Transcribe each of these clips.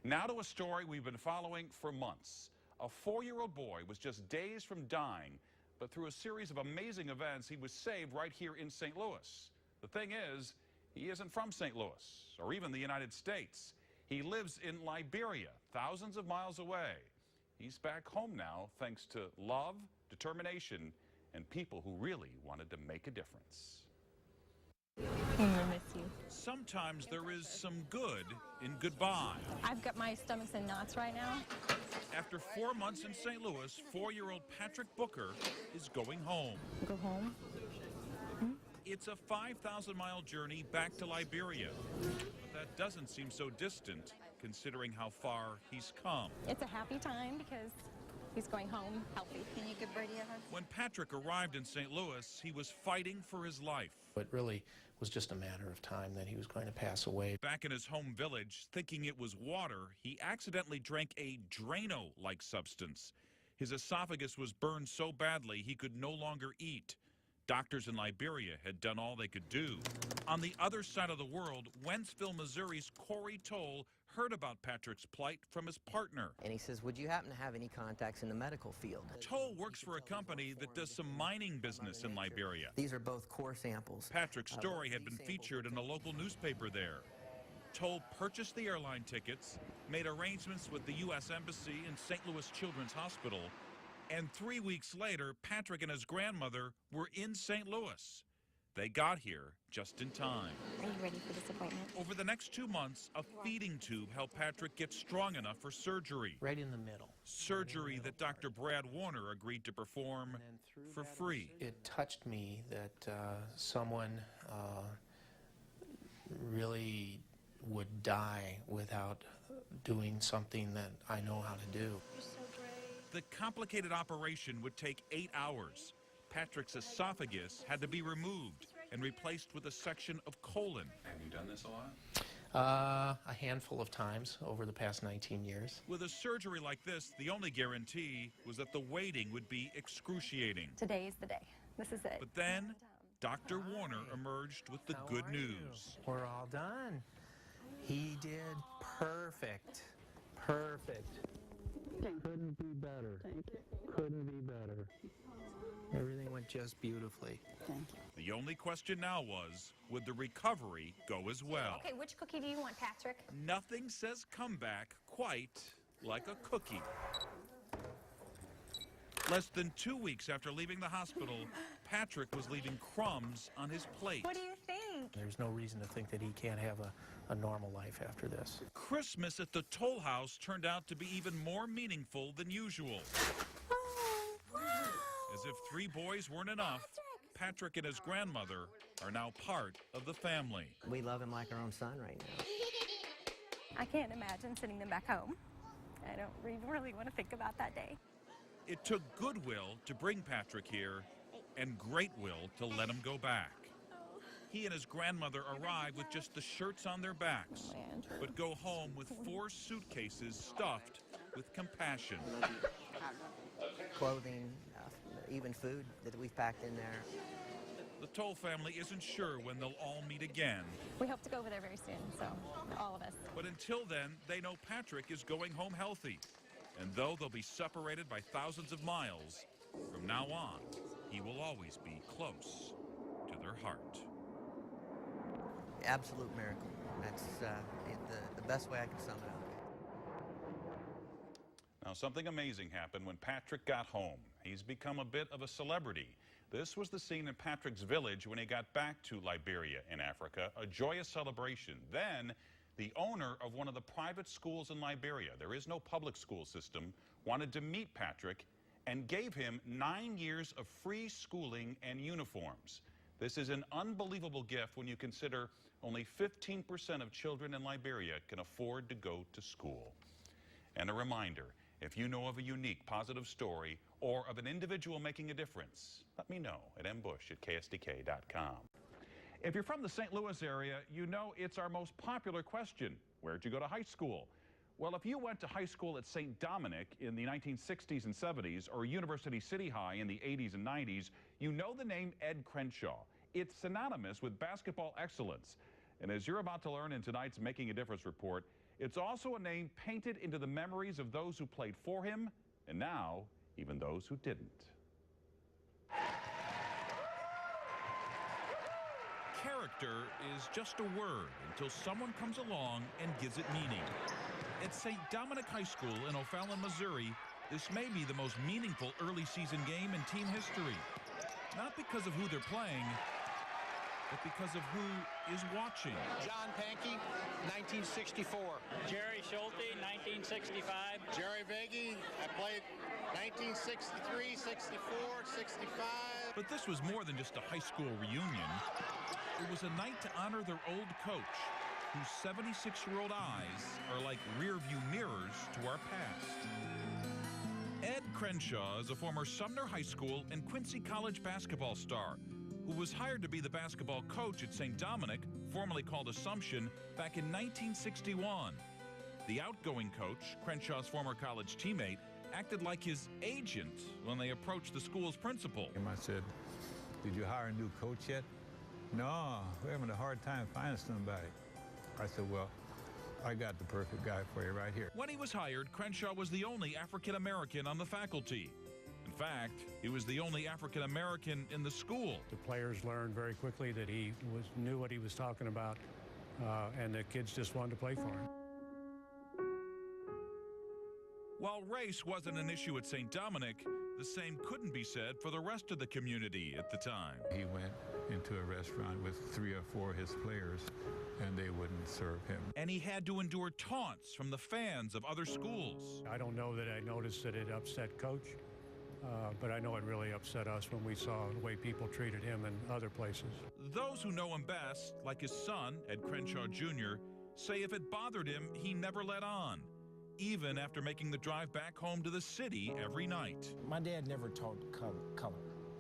Now to a story we've been following for months. A 4-year-old boy was just days from dying, but through a series of amazing events, he was saved right here in St. Louis. The thing is, he isn't from St. Louis or even the United States. He lives in Liberia, thousands of miles away. He's back home now thanks to love, determination, and people who really wanted to make a difference. I miss you. Sometimes there is some good in goodbye. I've got my stomach's in knots right now. After 4 months in St. Louis, 4-year-old Patrick Booker is going home. Go home? It's a 5,000-mile journey back to Liberia. But that doesn't seem so distant, considering how far he's come. It's a happy time because he's going home healthy. Can you give Brady a hug? When Patrick arrived in St. Louis, he was fighting for his life. It really was just a matter of time that he was going to pass away. Back in his home village, thinking it was water, he accidentally drank a Drano-like substance. His esophagus was burned so badly he could no longer eat. Doctors in Liberia had done all they could do. On the other side of the world, Wentzville, Missouri's Corey Toll heard about Patrick's plight from his partner. And he says, would you happen to have any contacts in the medical field? Toll works for a company that does some mining business in Liberia. These are both core samples. Patrick's story had been featured in a local newspaper there. Toll purchased the airline tickets, made arrangements with the U.S. Embassy and St. Louis Children's Hospital, and 3 weeks later, Patrick and his grandmother were in St. Louis. They got here just in time. Are you ready for this appointment? Over the next 2 months, a feeding tube helped Patrick get strong enough for surgery. Right in the middle. Surgery that Dr. Brad Warner agreed to perform for free. It touched me that someone really would die without doing something that I know how to do. The complicated operation would take 8 hours. Patrick's esophagus had to be removed and replaced with a section of colon. Have you done this a lot? A handful of times over the past 19 years. With a surgery like this, the only guarantee was that the waiting would be excruciating. Today is the day. This is it. But then, Dr. Warner emerged with the good news. We're all done. He did perfect. Perfect. Couldn't be better. Thank you. Couldn't be better. Everything went just beautifully. Thank you. The only question now was, would the recovery go as well? Okay, which cookie do you want, Patrick? Nothing says comeback quite like a cookie. Less than 2 weeks after leaving the hospital, Patrick was leaving crumbs on his plate. What do you think? There's no reason to think that he can't have a normal life after this. Christmas at the Toll House turned out to be even more meaningful than usual. Oh, wow. As if 3 boys weren't enough, Patrick and his grandmother are now part of the family. We love him like our own son right now. I can't imagine sending them back home. I don't really want to think about that day. It took goodwill to bring Patrick here and great will to let him go back. He and his grandmother arrive with just the shirts on their backs, but go home with 4 suitcases stuffed with compassion. Clothing, even food that we've packed in there. The Toll family isn't sure when they'll all meet again. We hope to go over there very soon, so all of us. But until then, they know Patrick is going home healthy. And though they'll be separated by thousands of miles, from now on, he will always be close to their heart. Absolute miracle. That's the best way I can sum it up. Now, something amazing happened when Patrick got home. He's become a bit of a celebrity. This was the scene in Patrick's village when he got back to Liberia in Africa, a joyous celebration. Then, the owner of one of the private schools in Liberia, there is no public school system, wanted to meet Patrick and gave him 9 years of free schooling and uniforms. This is an unbelievable gift when you consider only 15% of children in Liberia can afford to go to school. And a reminder, if you know of a unique positive story or of an individual making a difference, let me know at mbush@ksdk.com. If you're from the St. Louis area, you know it's our most popular question. Where'd you go to high school? Well, if you went to high school at St. Dominic in the 1960s and 70s or University City High in the 80s and 90s, you know the name Ed Crenshaw. It's synonymous with basketball excellence. And as you're about to learn in tonight's Making a Difference report, It's also a name painted into the memories of those who played for him, and now even those who didn't. Character is just a word until someone comes along and gives it meaning. At St. Dominic High School in O'Fallon, Missouri, this may be the most meaningful early season game in team history. Not because of who they're playing, but because of who is watching. John Pankey, 1964. Jerry Schulte, 1965. Jerry Veggie, I played 1963, 64, 65. But this was more than just a high school reunion. It was a night to honor their old coach, whose 76-year-old eyes are like rear-view mirrors to our past. Ed Crenshaw is a former Sumner High School and Quincy College basketball star who was hired to be the basketball coach at St. Dominic, formerly called Assumption, back in 1961. The outgoing coach, Crenshaw's former college teammate, acted like his agent when they approached the school's principal. I said, "Did you hire a new coach yet?" "No, we're having a hard time finding somebody." I said, "Well, I got the perfect guy for you right here." When he was hired, Crenshaw was the only African-American on the faculty. In fact, he was the only African-American in the school. The players learned very quickly that he knew what he was talking about, and the kids just wanted to play for him. While race wasn't an issue at St. Dominic, the same couldn't be said for the rest of the community at the time. He went into a restaurant with 3 or 4 of his players, and they wouldn't serve him. And he had to endure taunts from the fans of other schools. I don't know that I noticed that it upset Coach, but I know it really upset us when we saw the way people treated him in other places. Those who know him best, like his son, Ed Crenshaw Jr., say if it bothered him, he never let on, even after making the drive back home to the city every night. My dad never taught color.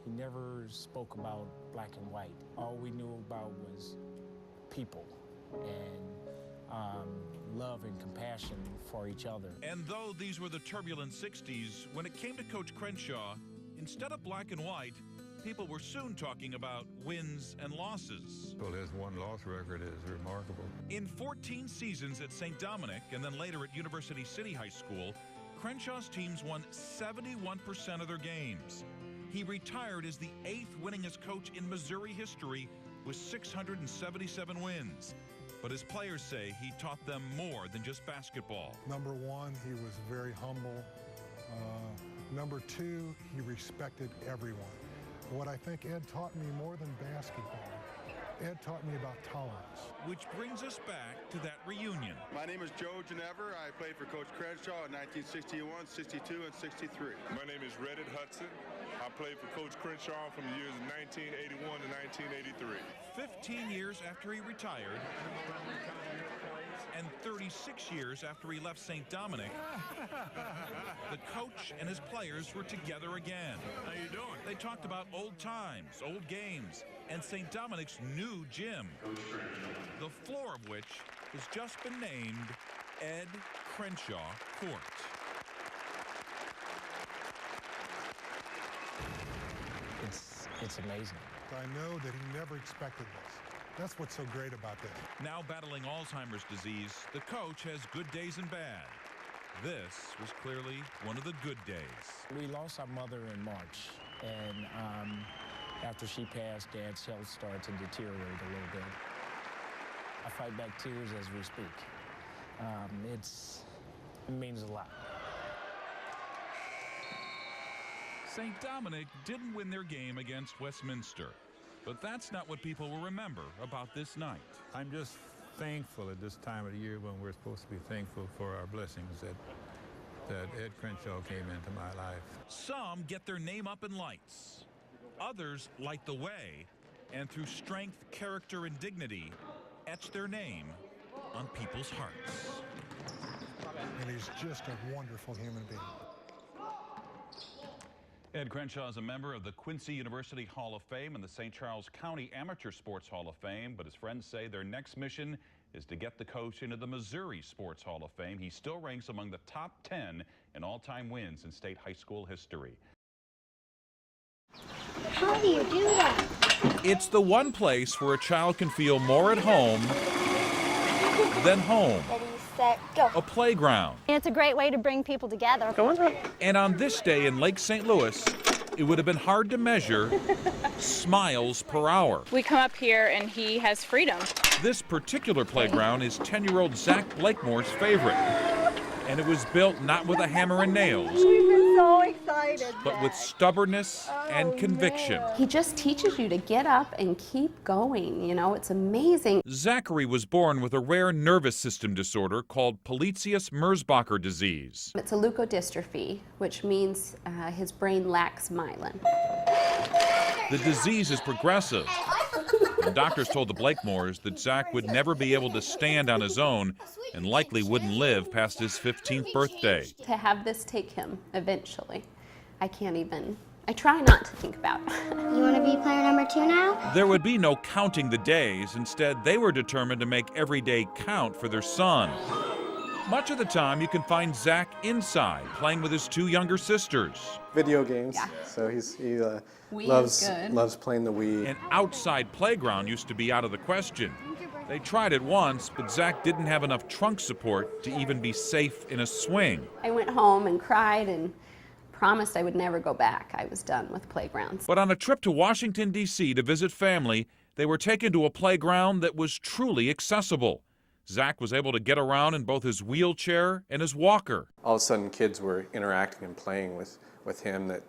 He never spoke about black and white. All we knew about was people and love and compassion for each other. And though these were the turbulent 60s, when it came to Coach Crenshaw, instead of black and white, people were soon talking about wins and losses. Well, his one-loss record is remarkable. In 14 seasons at St. Dominic and then later at University City High School, Crenshaw's teams won 71% of their games. He retired as the 8th winningest coach in Missouri history with 677 wins. But his players say he taught them more than just basketball. Number one, he was very humble. Number two, he respected everyone. What I think Ed taught me more than basketball, Ed taught me about tolerance. Which brings us back to that reunion. My name is Joe Genever. I played for Coach Crenshaw in 1961, 62, and 63. My name is Reddit Hudson. I played for Coach Crenshaw from the years of 1981 to 1983. 15 years after he retired, and 36 years after he left St. Dominic, the coach and his players were together again. How you doing? They talked about old times, old games, and St. Dominic's new gym, the floor of which has just been named Ed Crenshaw Court. It's amazing. I know that he never expected this. That's what's so great about this. Now battling Alzheimer's disease, the coach has good days and bad. This was clearly one of the good days. We lost our mother in March, and after she passed, Dad's health started to deteriorate a little bit. I fight back tears as we speak. It means a lot. St. Dominic didn't win their game against Westminster, but that's not what people will remember about this night. I'm just thankful at this time of the year when we're supposed to be thankful for our blessings that Ed Crenshaw came into my life. Some get their name up in lights. Others light the way, and through strength, character, and dignity, etch their name on people's hearts. And he's just a wonderful human being. Ed Crenshaw is a member of the Quincy University Hall of Fame and the St. Charles County Amateur Sports Hall of Fame, but his friends say their next mission is to get the coach into the Missouri Sports Hall of Fame. He still ranks among the top 10 in all-time wins in state high school history. How do you do that? It's the one place where a child can feel more at home than home. Ready, set, go. A playground. It's a great way to bring people together. Go on. And on this day in Lake St. Louis, it would have been hard to measure smiles per hour. We come up here and he has freedom. This particular playground is 10-year-old Zach Blakemore's favorite. And it was built not with a hammer and nails, We've been so excited. but with stubbornness and conviction. He just teaches you to get up and keep going, you know, it's amazing. Zachary was born with a rare nervous system disorder called Pelizaeus-Merzbacher disease. It's a leukodystrophy, which means his brain lacks myelin. The disease is progressive. And doctors told the Blakemores that Zach would never be able to stand on his own and likely wouldn't live past his 15th birthday. To have this take him eventually, I try not to think about it. You want to be player number 2 now? There would be no counting the days. Instead, they were determined to make every day count for their son. Much of the time, you can find Zach inside, playing with his 2 younger sisters. Video games, so he loves playing the Wii. An outside playground used to be out of the question. They tried it once, but Zach didn't have enough trunk support to even be safe in a swing. I went home and cried and promised I would never go back. I was done with playgrounds. But on a trip to Washington, D.C. to visit family, they were taken to a playground that was truly accessible. Zach was able to get around in both his wheelchair and his walker. All of a sudden, kids were interacting and playing with him that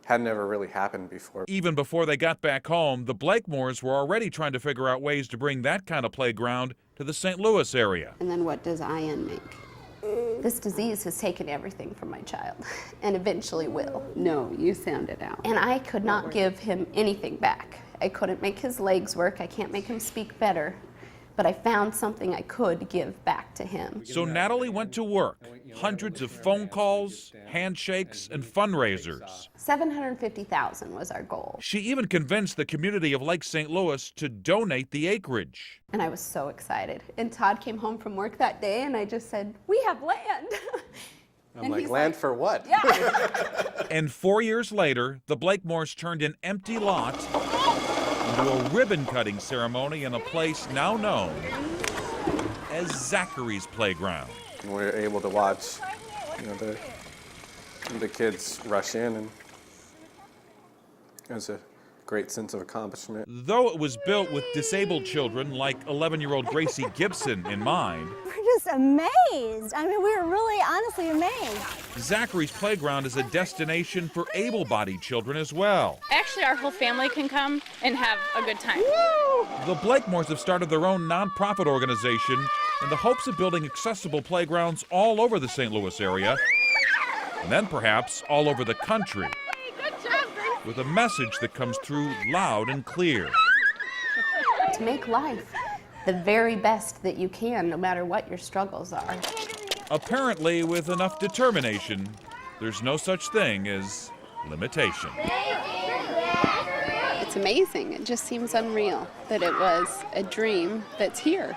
had never really happened before. Even before they got back home, the Blakemores were already trying to figure out ways to bring that kind of playground to the St. Louis area. And then what does IN make? This disease has taken everything from my child, and eventually will. No, you sound it out. And I could not give him anything back. I couldn't make his legs work. I can't make him speak better. But I found something I could give back to him. So Natalie went to work. Hundreds of phone calls, handshakes, and fundraisers. $750,000 was our goal. She even convinced the community of Lake St. Louis to donate the acreage. And I was so excited. And Todd came home from work that day, and I just said, "We have land." I'm like, land for what? Yeah. And 4 years later, the Blakemores turned an empty lot into a ribbon-cutting ceremony in a place now known as Zachary's Playground. And we were able to watch, the kids rush in, and it was a great sense of accomplishment. Though it was built with disabled children like 11-year-old Gracie Gibson in mind, We're just amazed. I mean, we were really honestly amazed. Zachary's Playground is a destination for able-bodied children as well. Actually, our whole family can come and have a good time. The Blakemores have started their own nonprofit organization in the hopes of building accessible playgrounds all over the St. Louis area, and then perhaps all over the country, with a message that comes through loud and clear. To make life the very best that you can, no matter what your struggles are. Apparently, with enough determination, there's no such thing as limitation. It's amazing. It just seems unreal that it was a dream that's here.